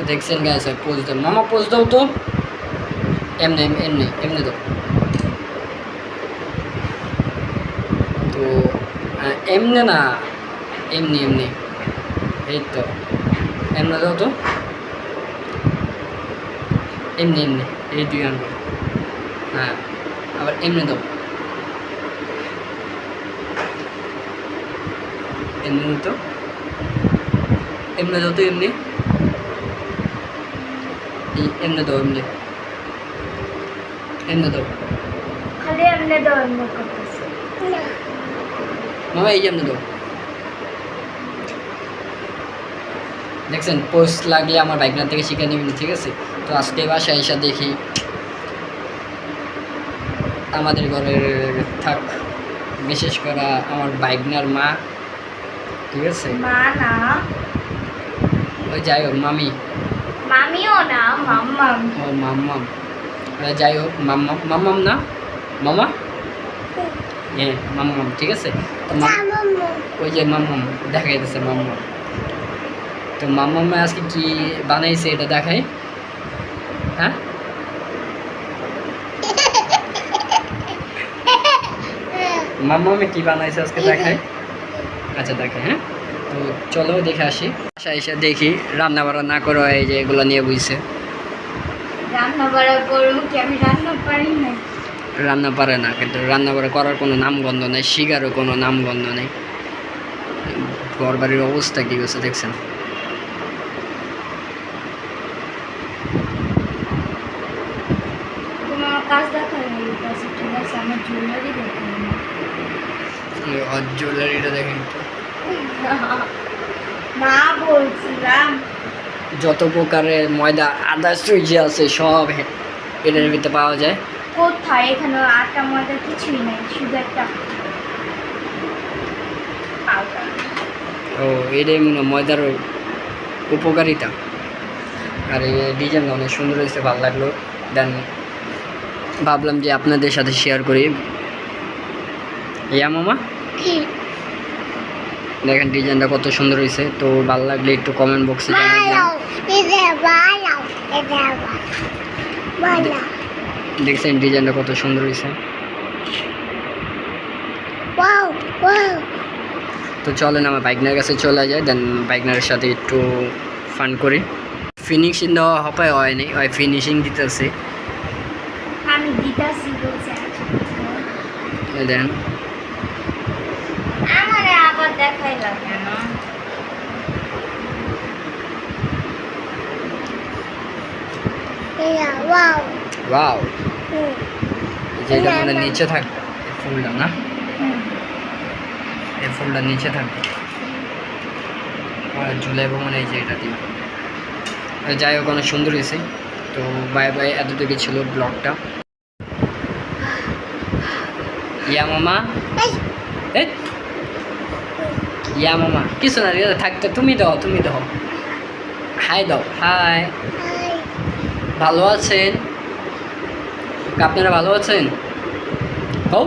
দেখছেন guys pose দাও মামা পোজ দাও তো এমনি এমনি এমনি দাও তো এমনি না এমনি এমনি এই তো এমনি দাও তো এমনি এমনি এই দুই আঙ্গুল হ্যাঁ আবার এমনি দাও এমনি তো এমনি দাও তো এমনি এমনি দাও এমনি এমনি দাও খালি এমনি দাও এমনি করতেছে না মামা এই এমনি দাও দেখছেন পোস্ট লাগলে আমার বাইকনার থেকে শিখে নেবেন ঠিক আছে তো আজকে বাসায় এসে দেখি আমাদের ঘরের থাক বিশেষ করে আমার বাইকনার মা ঠিক আছে মা না ওই যাই হোক মামি মামিও না মাম্মাম ও মাম্মাম যাই হোক মাম্মাম মাম্মাম না মামা হ্যাঁ মাম্মাম ঠিক আছে তো ওই যে মাম্মাম দেখা যাচ্ছে মাম্মাম তো মাম্মামে আজকে কি বানাইছে এটা দেখাই হ্যাঁ মাম্মামে কি বানাইছে আজকে দেখাই আচ্ছা দেখাই হ্যাঁ তো চলো দেখে আসি বাসায় এসে দেখি রান্না বান্না না করো এই যে এগুলো নিয়ে বুঝছে রান্না বাড়া করবো কি আমি রান্না পারি না রান্না পারে না কিন্তু রান্না বান্না করার কোনো নামগন্ধ নেই শিকারও কোনো নামগন্ধ নেই ঘর বাড়ির অবস্থা কী হচ্ছে দেখছেন তোমার কাজ দেখা ঠিক আছে আমার জুয়েলারি দেখা জুয়েলারিটা দেখেন না বলছিলাম যত প্রকারের ময়দা আদার্স যে আছে সব এটার ভিতরে পাওয়া যায় কোথায় এখানে আটা ময়দা কিছুই নাই শুধু একটা পাউডার ও এটাই মনে হয় ময়দার উপকারিতা আর এই ডিজাইনটা অনেক সুন্দর হয়েছে ভালো লাগলো দেন ভাবলাম যে আপনাদের সাথে শেয়ার করি ইয়া মামা দেখেন ডিজাইনটা কত সুন্দর হয়েছে তো ভালো লাগলে একটু কমেন্ট বক্সে দেখছেন ডিজাইনটা কত সুন্দর হয়েছে তো চলেন আমার বাইকনার কাছে চলে যায় দেন বাইকনারের সাথে একটু ফান করি ফিনিশিং দেওয়া হপায় হয়নি ওই ফিনিশিং দিতেছে আমি দিতাছি বলছি দেন আমারে আবার দেখাইলা কেন ওয়াও যেটা মানে নিচে থাকবে ফুলটা না এই ফুলটা নিচে থাকবে আর ঝুলাইব মানে এই যে এটা দিয়ে যাই হোক অনেক সুন্দর হয়েছে তো বাই বাই এতটুকু ছিল ব্লগটা ইয়া মামা ইয়া মামা কিছু না থাকতে তুমি দাও হাই দাও হাই ভালো আছেন আপনারা ভালো আছেন ও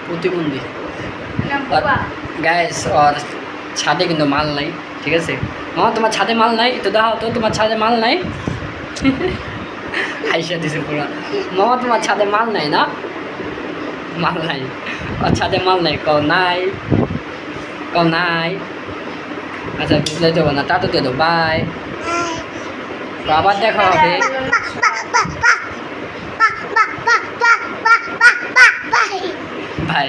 প্রতিবন্ধী গাইস আর ছাদে কিন্তু মাল নাই ঠিক আছে মামা তোমার ছাদে মাল নাই তো দাও তো তোমার ছাদে মাল নাই হাইসা দিছে পুরো মামা তোমার ছাদে মাল নাই না মাল নাই আর ছাদে মাল নাই কও নাই আচ্ছা বুঝলে দেবো না টাটা দিয়ে দেবো বাই তো আবার দেখা হবে বাই